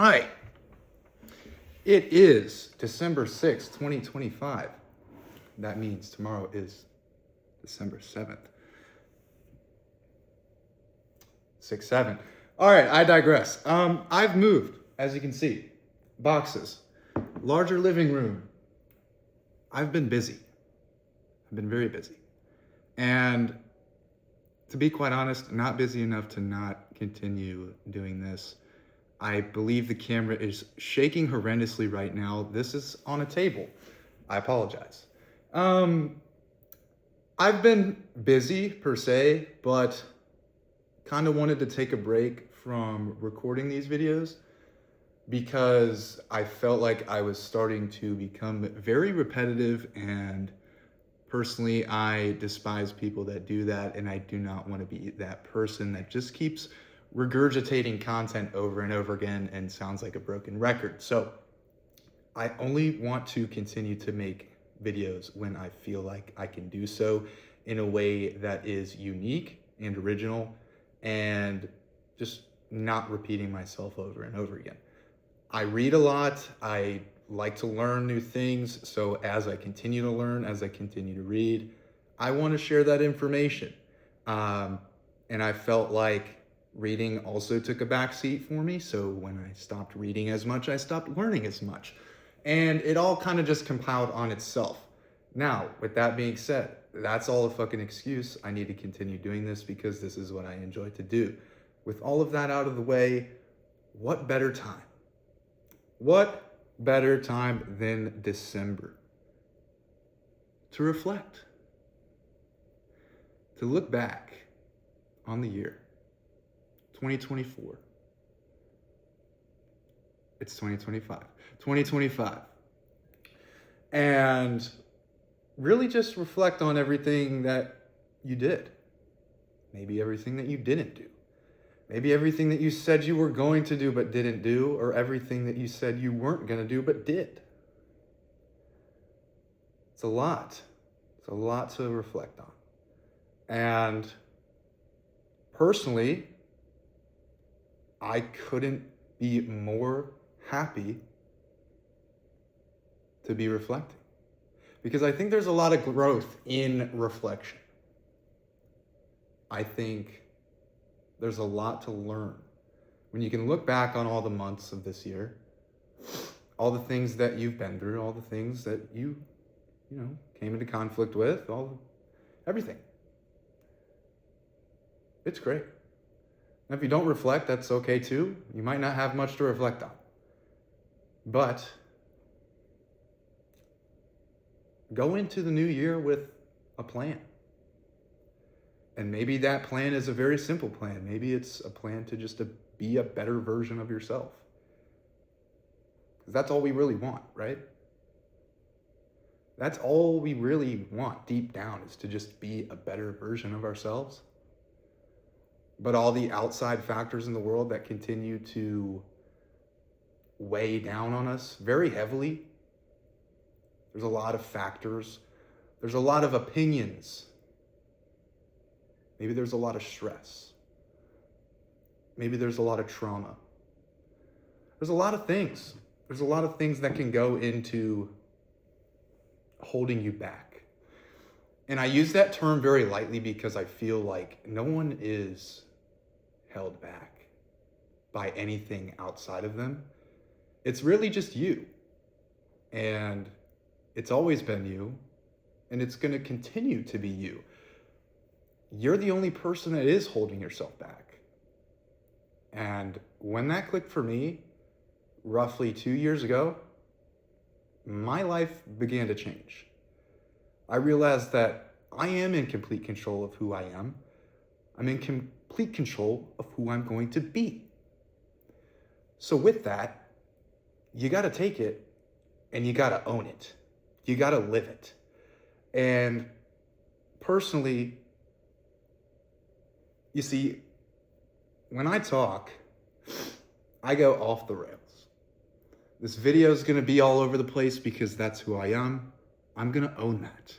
right. It is December 6th, 2025. That means tomorrow is December 7th. 6-7. All right, I digress. I've moved, as you can see. Boxes. Larger living room. I've been busy. I've been very busy. And to be quite honest, not busy enough to not continue doing this. I believe the camera is shaking horrendously right now. This is on a table. I apologize. I've been busy per se, but kind of wanted to take a break from recording these videos because I felt like I was starting to become very repetitive, and personally, I despise people that do that, and I do not want to be that person that just keeps regurgitating content over and over again and sounds like a broken record. So I only want to continue to make videos when I feel like I can do so in a way that is unique and original and just not repeating myself over and over again. I read a lot. I like to learn new things. So as I continue to learn, as I continue to read, I want to share that information. And I felt like reading also took a backseat for me. So when I stopped reading as much, I stopped learning as much. And it all kind of just compiled on itself. Now, with that being said, that's all a fucking excuse. I need to continue doing this because this is what I enjoy to do. With all of that out of the way, what better time? What better time than December to reflect, to look back on the year 2024. It's 2025, and really just reflect on everything that you did, maybe everything that you didn't do. Maybe everything that you said you were going to do but didn't do, or everything that you said you weren't going to do but did. It's a lot. It's a lot to reflect on. And personally, I couldn't be more happy to be reflecting. Because I think there's a lot of growth in reflection. I think there's a lot to learn when you can look back on all the months of this year, all the things that you've been through, all the things that you came into conflict with, everything. It's great. And if you don't reflect, that's okay too. You might not have much to reflect on. But go into the new year with a plan. And maybe that plan is a very simple plan. Maybe it's a plan to just be a better version of yourself. Because that's all we really want, right? That's all we really want deep down, is to just be a better version of ourselves. But all the outside factors in the world that continue to weigh down on us very heavily. There's a lot of factors. There's a lot of opinions. Maybe there's a lot of stress. Maybe there's a lot of trauma. There's a lot of things. There's a lot of things that can go into holding you back. And I use that term very lightly because I feel like no one is held back by anything outside of them. It's really just you. And it's always been you. And it's going to continue to be you. You're the only person that is holding yourself back. And when that clicked for me, roughly 2 years ago, my life began to change. I realized that I am in complete control of who I am. I'm in complete control of who I'm going to be. So with that, you got to take it and you got to own it. You got to live it. And personally, you see, when I talk, I go off the rails. This video is going to be all over the place because that's who I am. I'm going to own that.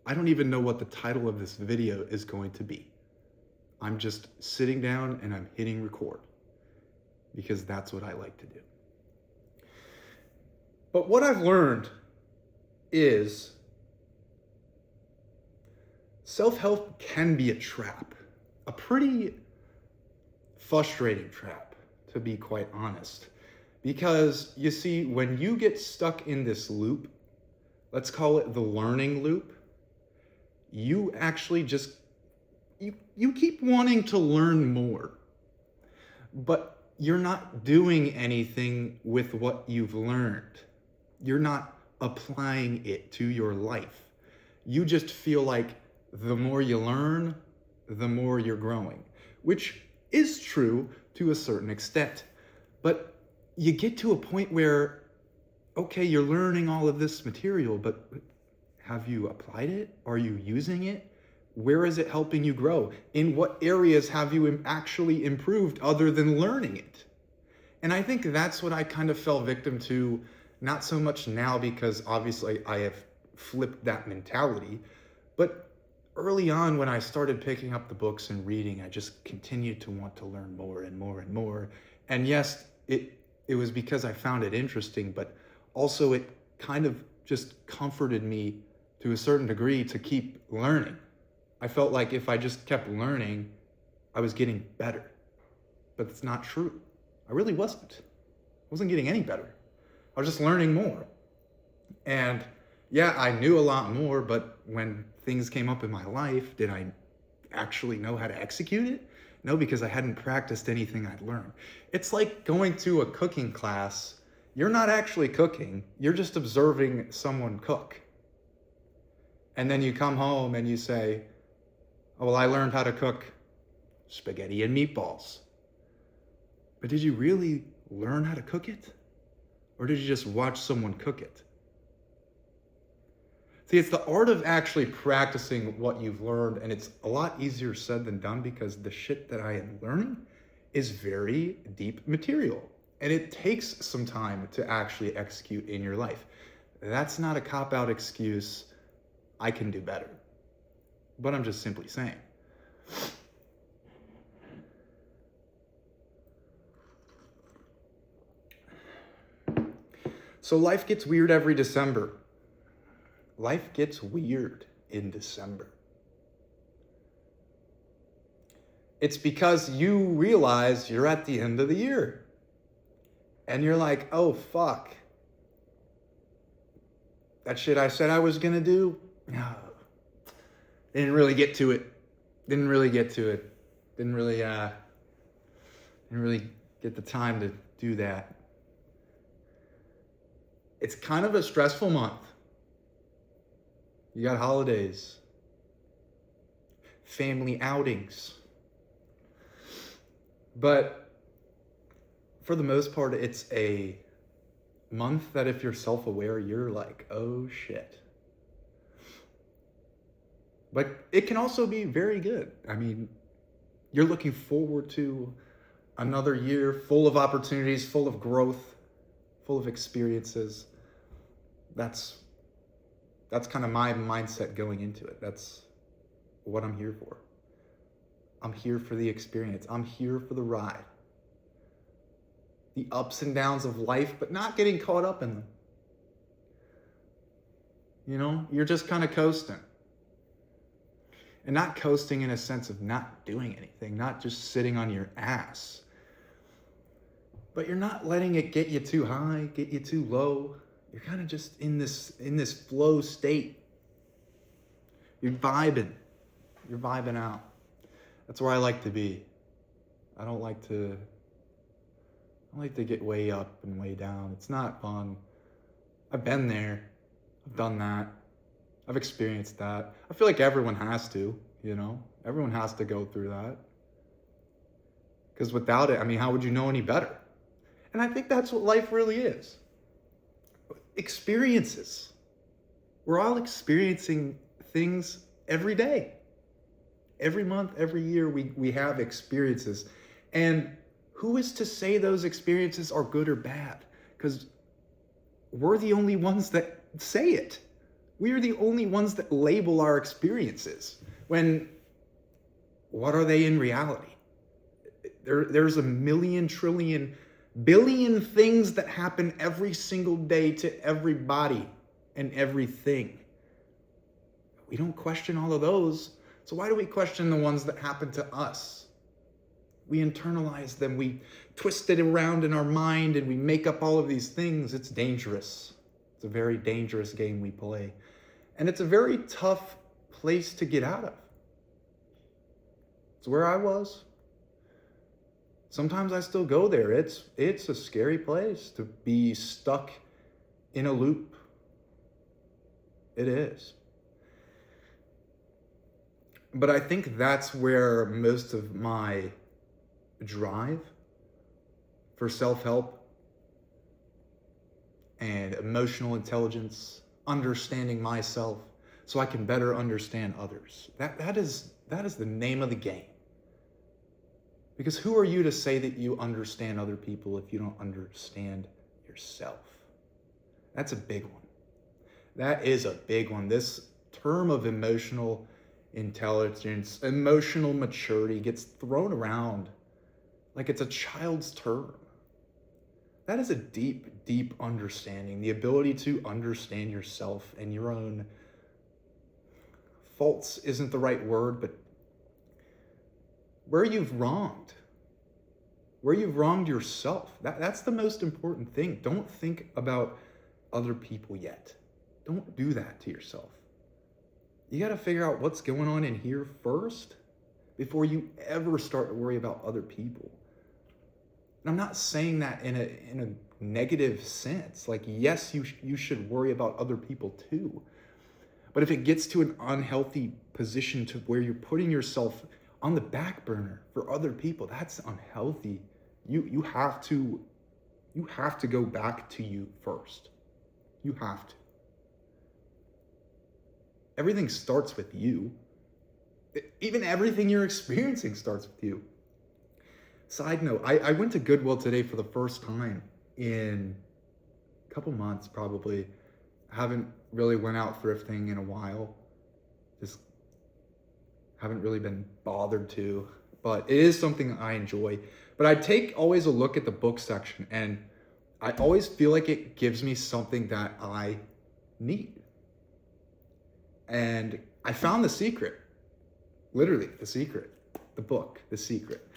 I don't even know what the title of this video is going to be. I'm just sitting down and I'm hitting record. because that's what I like to do. But what I've learned is self-help can be a trap, a pretty frustrating trap, to be quite honest. Because you see, when you get stuck in this loop, let's call it the learning loop, you actually just, you keep wanting to learn more, but you're not doing anything with what you've learned. You're not applying it to your life. You just feel like the more you learn, the more you're growing, which is true to a certain extent. But you get to a point where, okay, you're learning all of this material, but have you applied it? Are you using it? Where is it helping you grow? In what areas have you actually improved other than learning it? And I think that's what I kind of fell victim to, not so much now because obviously I have flipped that mentality, but early on when I started picking up the books and reading, I just continued to want to learn more and more and more. And yes, it was because I found it interesting, but also it kind of just comforted me to a certain degree to keep learning. I felt like if I just kept learning, I was getting better. But it's not true. I really wasn't. I wasn't getting any better. I was just learning more. And yeah, I knew a lot more, but when things came up in my life, did I actually know how to execute it? No, because I hadn't practiced anything I'd learned. It's like going to a cooking class. You're not actually cooking. You're just observing someone cook. And then you come home and you say, oh, well, I learned how to cook spaghetti and meatballs. But did you really learn how to cook it? Or did you just watch someone cook it? See, it's the art of actually practicing what you've learned, and it's a lot easier said than done because the shit that I am learning is very deep material, and it takes some time to actually execute in your life. That's not a cop-out excuse. I can do better. But I'm just simply saying. So life gets weird every December. Life gets weird in December. It's because you realize you're at the end of the year. And you're like, oh, fuck. That shit I said I was gonna do? No. Didn't really get to it. Didn't really get the time to do that. It's kind of a stressful month. You got holidays, family outings. But for the most part, it's a month that if you're self-aware, you're like, oh shit. But it can also be very good. I mean, you're looking forward to another year full of opportunities, full of growth, full of experiences. That's kind of my mindset going into it. That's what I'm here for. I'm here for the experience. I'm here for the ride. The ups and downs of life, but not getting caught up in them. You know, you're just kind of coasting. And not coasting in a sense of not doing anything, not just sitting on your ass. But you're not letting it get you too high, get you too low. You're kind of just in this flow state. You're vibing out. That's where I like to be. I don't like to get way up and way down. It's not fun. I've been there. I've done that. I've experienced that. I feel like everyone has to, you know? Everyone has to go through that. Because without it, I mean, how would you know any better? And I think that's what life really is. Experiences. We're all experiencing things every day. Every month, every year, we have experiences. And who is to say those experiences are good or bad? Because we're the only ones that say it. We are the only ones that label our experiences. When, what are they in reality? There's a million trillion billion things that happen every single day to everybody and everything. We don't question all of those. So why do we question the ones that happen to us? We internalize them. We twist it around in our mind and we make up all of these things. It's dangerous. It's a very dangerous game we play. And it's a very tough place to get out of. It's where I was. Sometimes I still go there. It's a scary place to be stuck in a loop. It is. But I think that's where most of my drive for self-help and emotional intelligence, understanding myself so I can better understand others. That is the name of the game. Because who are you to say that you understand other people if you don't understand yourself? That's a big one. That is a big one. This term of emotional intelligence, emotional maturity gets thrown around like it's a child's term. That is a deep, deep understanding, the ability to understand yourself and your own faults isn't the right word, but where you've wronged yourself. That's the most important thing. Don't think about other people yet. Don't do that to yourself. You got to figure out what's going on in here first before you ever start to worry about other people. And I'm not saying that in a negative sense. Like, yes, you should worry about other people too. But if it gets to an unhealthy position to where you're putting yourself on the back burner for other people, that's unhealthy. You have to go back to you first. You have to. Everything starts with you. Even everything you're experiencing starts with you. Side note, I went to Goodwill today for the first time in a couple months probably. I haven't really went out thrifting in a while. Just haven't really been bothered to, but it is something I enjoy. But I take always a look at the book section and I always feel like it gives me something that I need. And I found The Secret, literally The Secret, the book, The Secret.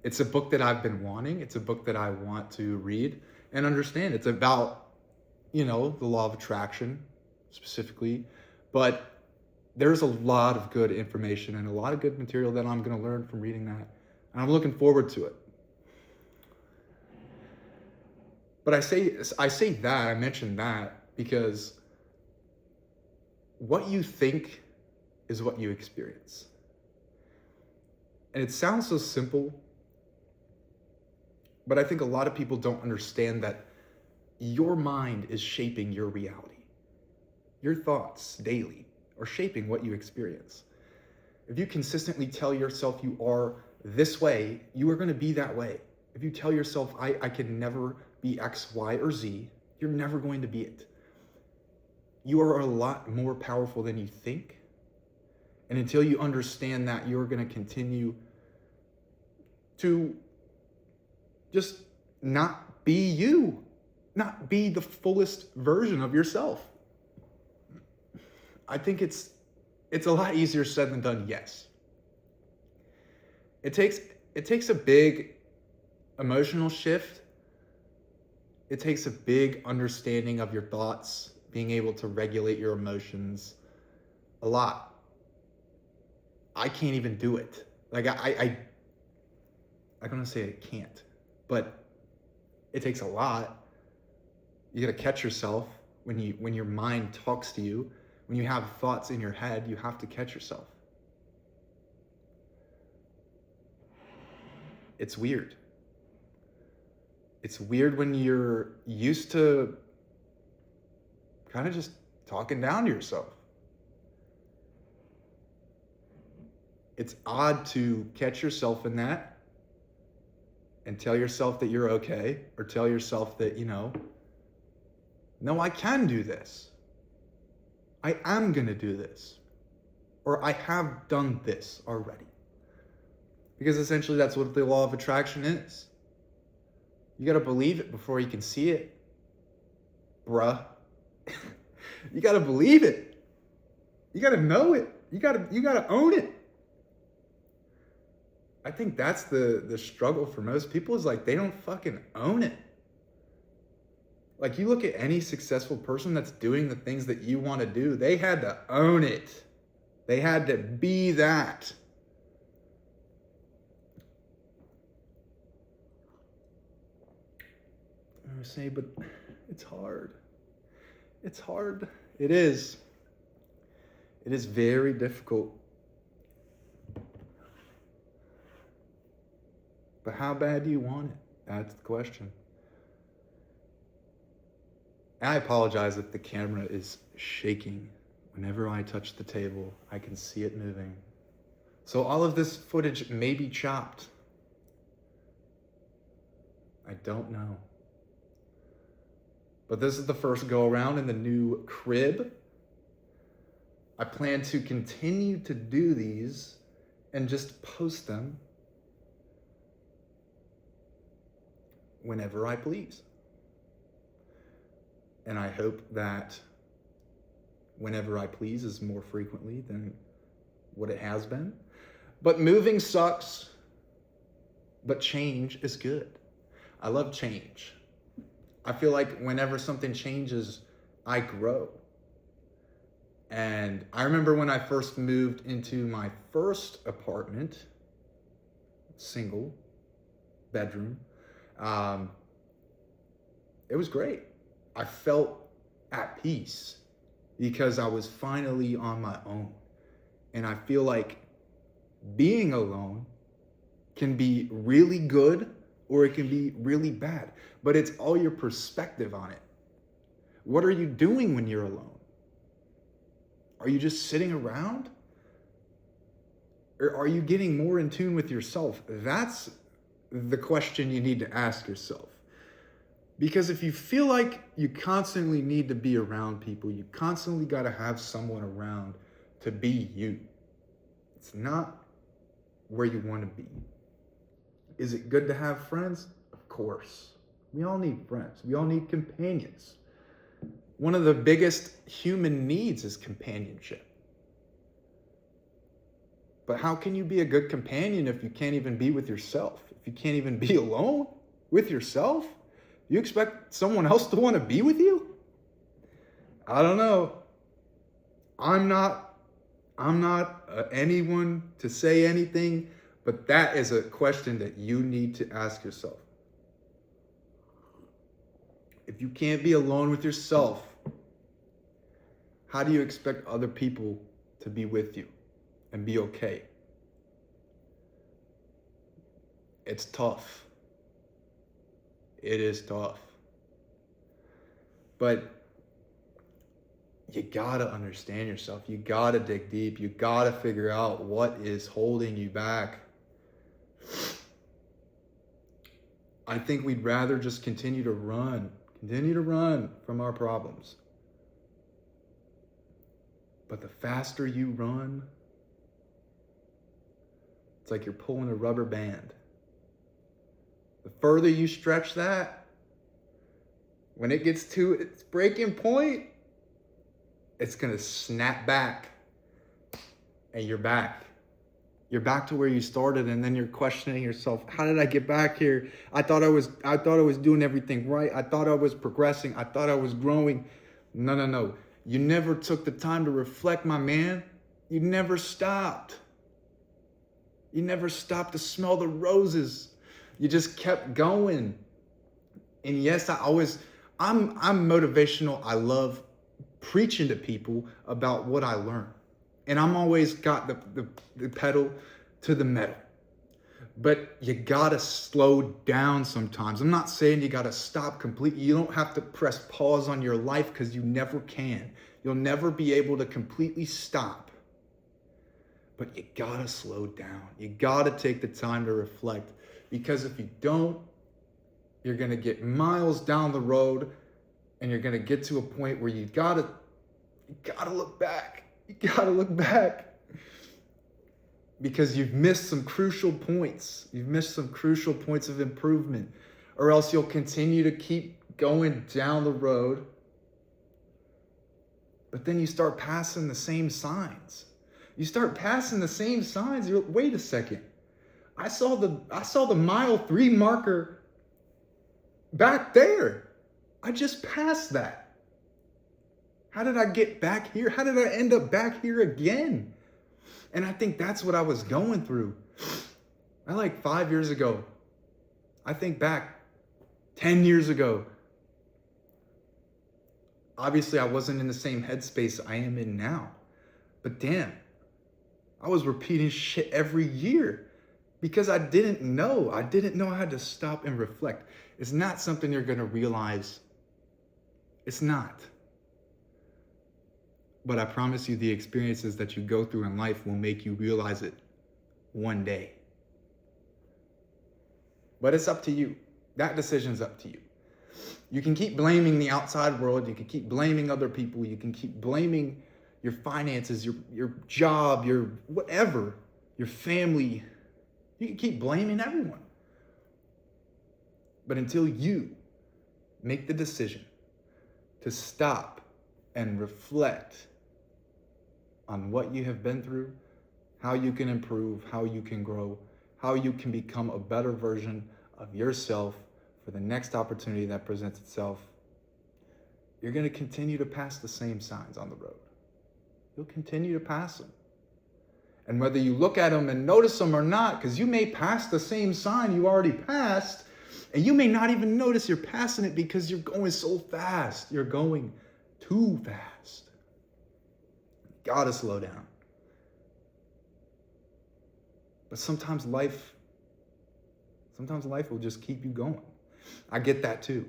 It's a book that I've been wanting. It's a book that I want to read and understand. It's about, the law of attraction specifically, but there's a lot of good information and a lot of good material that I'm going to learn from reading that. And I'm looking forward to it. But I mentioned that because what you think is what you experience. And it sounds so simple, but I think a lot of people don't understand that your mind is shaping your reality. Your thoughts daily are shaping what you experience. If you consistently tell yourself you are this way, you are going to be that way. If you tell yourself, I can never be X, Y, or Z, you're never going to be it. You are a lot more powerful than you think. And until you understand that, you're going to continue to just not be you, not be the fullest version of yourself. I think it's a lot easier said than done, yes. It takes a big emotional shift. It takes a big understanding of your thoughts, being able to regulate your emotions a lot. I can't even do it. Like I'm gonna say I can't, but it takes a lot. You gotta catch yourself when your mind talks to you. When you have thoughts in your head, you have to catch yourself. It's weird. It's weird when you're used to kind of just talking down to yourself. It's odd to catch yourself in that and tell yourself that you're okay, or tell yourself that, no, I can do this. I am going to do this. Or I have done this already. Because essentially that's what the law of attraction is. You gotta believe it before you can see it, bruh. You gotta believe it. You gotta know it. You gotta own it. I think that's the struggle for most people, is like they don't fucking own it. Like, you look at any successful person that's doing the things that you want to do, they had to own it. They had to be that. I say, but it's hard. It's hard. It is. It is very difficult. But how bad do you want it? That's the question. And I apologize if the camera is shaking. Whenever I touch the table, I can see it moving. So all of this footage may be chopped. I don't know. But this is the first go around in the new crib. I plan to continue to do these and just post them whenever I please. And I hope that whenever I please is more frequently than what it has been. But moving sucks, but change is good. I love change. I feel like whenever something changes, I grow. And I remember when I first moved into my first apartment, single bedroom, it was great. I felt at peace because I was finally on my own. And I feel like being alone can be really good or it can be really bad, but it's all your perspective on it. What are you doing when you're alone? Are you just sitting around? Or are you getting more in tune with yourself? That's the question you need to ask yourself. Because if you feel like you constantly need to be around people, you constantly got to have someone around to be you. It's not where you want to be. Is it good to have friends? Of course. We all need friends. We all need companions. One of the biggest human needs is companionship. But how can you be a good companion if you can't even be with yourself? If you can't even be alone with yourself? You expect someone else to want to be with you? I don't know. I'm not anyone to say anything, but that is a question that you need to ask yourself. If you can't be alone with yourself, how do you expect other people to be with you and be okay? It's tough. It is tough. But you gotta understand yourself. You gotta dig deep. You gotta figure out what is holding you back. I think we'd rather just continue to run from our problems. But the faster you run, it's like you're pulling a rubber band. The further you stretch that, when it gets to its breaking point, it's gonna snap back and you're back. You're back to where you started, and then you're questioning yourself. How did I get back here? I thought I was doing everything right. I thought I was progressing. I thought I was growing. No. You never took the time to reflect, my man. You never stopped. You never stopped to smell the roses. You just kept going. And yes, I'm motivational. I love preaching to people about what I learned. And I'm always got the pedal to the metal. But you gotta slow down sometimes. I'm not saying you gotta stop completely. You don't have to press pause on your life, because you never can. You'll never be able to completely stop. But you gotta slow down. You gotta take the time to reflect. Because if you don't, you're gonna get miles down the road and you're gonna get to a point where you gotta look back. You gotta look back. Because you've missed some crucial points. You've missed some crucial points of improvement. or else you'll continue to keep going down the road. But then you start passing the same signs. You start passing the same signs. You're, wait a second. I saw the mile 3 marker back there. I just passed that. How did I get back here? How did I end up back here again? And I think that's what I was going through. I like 5 years ago. I think back 10 years ago. Obviously, I wasn't in the same headspace I am in now. But damn, I was repeating shit every year because I didn't know. I didn't know I had to stop and reflect. It's not something you're going to realize. It's not. But I promise you, the experiences that you go through in life will make you realize it one day. But it's up to you. That decision's up to you. You can keep blaming the outside world. You can keep blaming other people. You can keep blaming your finances, your job, your whatever, your family. You can keep blaming everyone. But until you make the decision to stop and reflect on what you have been through, how you can improve, how you can grow, how you can become a better version of yourself for the next opportunity that presents itself, you're going to continue to pass the same signs on the road. You'll continue to pass them. And whether you look at them and notice them or not, because you may pass the same sign you already passed, and you may not even notice you're passing it because you're going so fast. You're going too fast. You gotta slow down. But sometimes life will just keep you going. I get that too.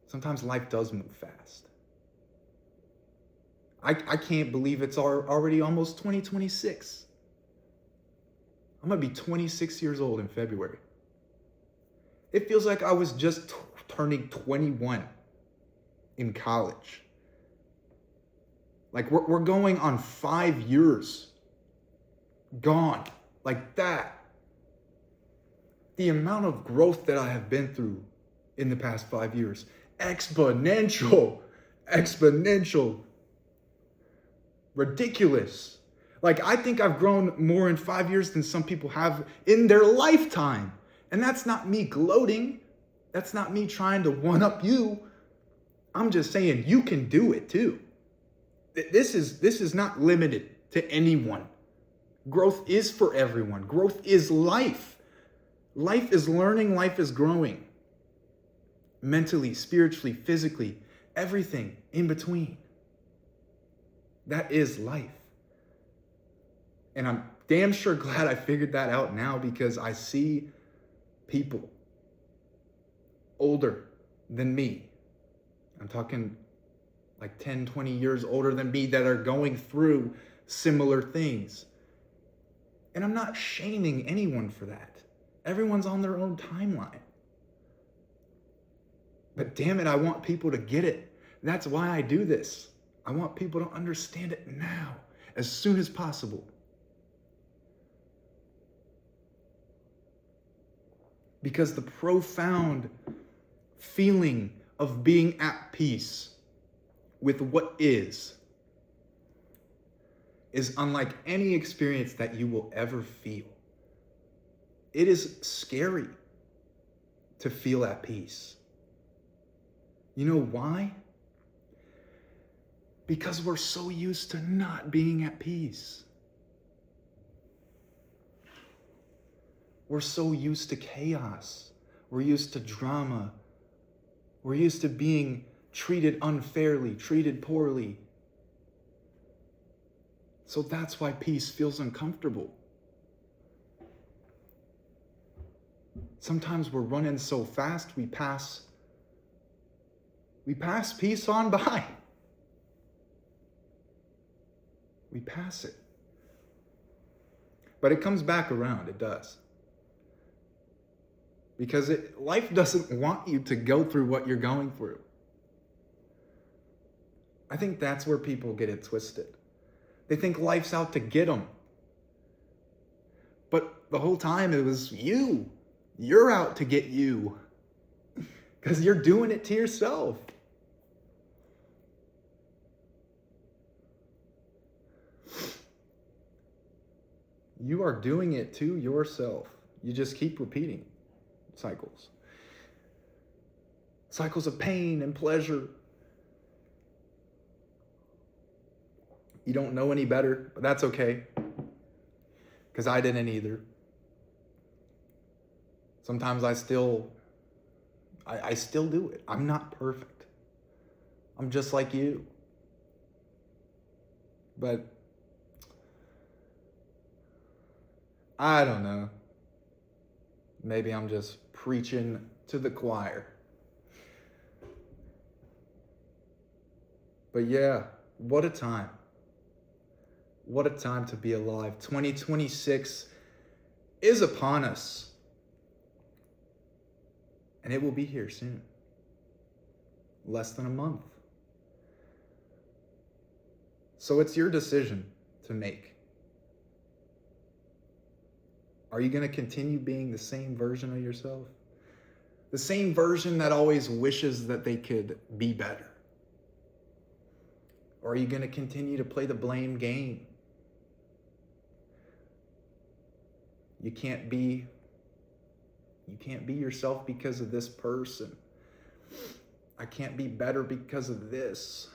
Sometimes life does move fast. I can't believe it's already almost 2026. I'm gonna be 26 years old in February. It feels like I was just turning 21 in college. Like we're going on 5 years. Gone. Like that. The amount of growth that I have been through in the past 5 years. Exponential. Ridiculous. Like I think I've grown more in 5 years than some people have in their lifetime. And that's not me gloating. That's not me trying to one-up you. I'm just saying you can do it too. This is not limited to anyone. Growth is for everyone. Growth is life. Life is learning, life is growing. Mentally, spiritually, physically, everything in between. That is life. And I'm damn sure glad I figured that out now because I see people older than me. I'm talking like 10, 20 years older than me that are going through similar things. And I'm not shaming anyone for that. Everyone's on their own timeline. But damn it, I want people to get it. That's why I do this. I want people to understand it now, as soon as possible. Because the profound feeling of being at peace with what is unlike any experience that you will ever feel. It is scary to feel at peace. You know why? Because we're so used to not being at peace. We're so used to chaos. We're used to drama. We're used to being treated unfairly, treated poorly. So that's why peace feels uncomfortable. Sometimes we're running so fast, we pass peace on by. We pass it. But it comes back around, it does. Because life doesn't want you to go through what you're going through. I think that's where people get it twisted. They think life's out to get them. But the whole time it was you. You're out to get you. because you're doing it to yourself. You are doing it to yourself. You just keep repeating cycles. Cycles of pain and pleasure. You don't know any better, but that's okay. Because I didn't either. Sometimes I still do it. I'm not perfect. I'm just like you. But I don't know. Maybe I'm just preaching to the choir. But yeah, what a time. What a time to be alive. 2026 is upon us. And it will be here soon. Less than a month. So it's your decision to make. Are you going to continue being the same version of yourself? The same version that always wishes that they could be better? Or are you going to continue to play the blame game? You can't be yourself because of this person. I can't be better because of this.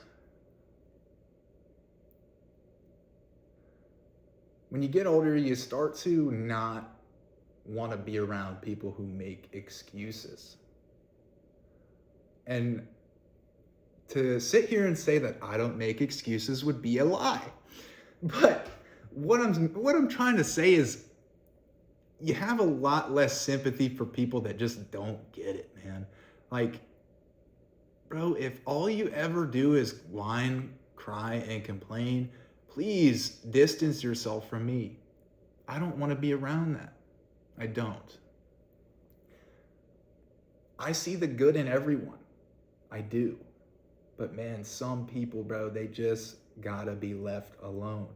When you get older, you start to not want to be around people who make excuses. And to sit here and say that I don't make excuses would be a lie. But what I'm trying to say is you have a lot less sympathy for people that just don't get it, man. Like, bro, if all you ever do is whine, cry, and complain, please distance yourself from me. I don't want to be around that. I don't. I see the good in everyone. I do. But man, some people, bro, they just gotta be left alone.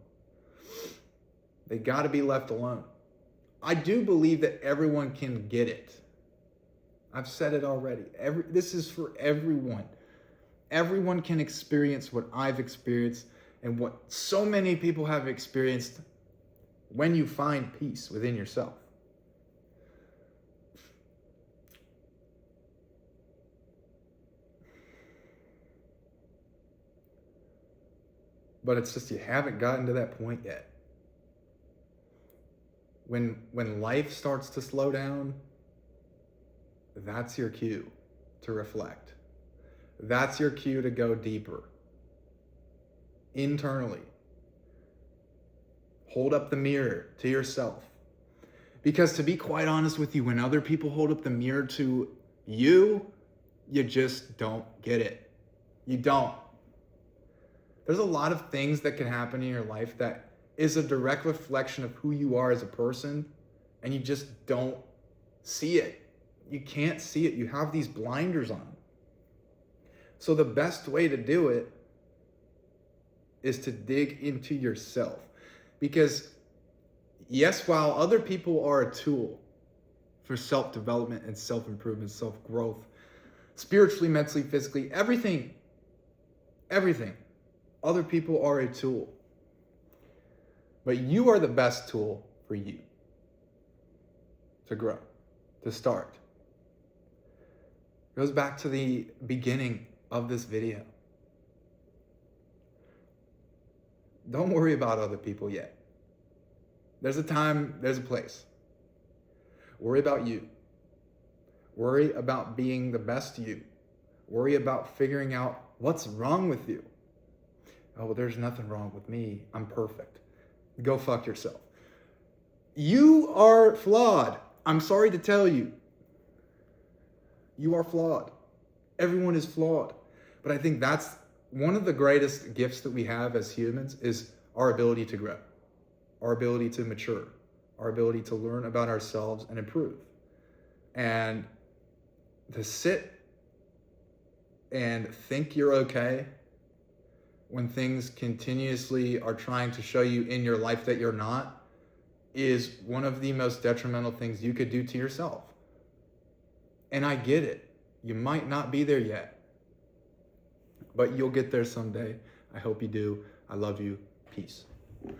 They gotta be left alone. I do believe that everyone can get it. I've said it already. This is for everyone. Everyone can experience what I've experienced and what so many people have experienced when you find peace within yourself. But it's just you haven't gotten to that point yet. When life starts to slow down, that's your cue to reflect. That's your cue to go deeper. Internally. Hold up the mirror to yourself. Because to be quite honest with you, when other people hold up the mirror to you, you just don't get it. You don't. There's a lot of things that can happen in your life that is a direct reflection of who you are as a person, and you just don't see it. You can't see it. You have these blinders on. So the best way to do it is to dig into yourself. Because yes, while other people are a tool for self-development and self-improvement, self-growth, spiritually, mentally, physically, everything, other people are a tool. But you are the best tool for you to grow, to start. It goes back to the beginning of this video. Don't worry about other people yet. There's a time, there's a place. Worry about you. Worry about being the best you. Worry about figuring out what's wrong with you. Oh, well, there's nothing wrong with me. I'm perfect. Go fuck yourself. You are flawed. I'm sorry to tell you. You are flawed. Everyone is flawed. But I think that's one of the greatest gifts that we have as humans is our ability to grow, our ability to mature, our ability to learn about ourselves and improve. And to sit and think you're okay when things continuously are trying to show you in your life that you're not is one of the most detrimental things you could do to yourself. And I get it. You might not be there yet, but you'll get there someday. I hope you do. I love you. Peace.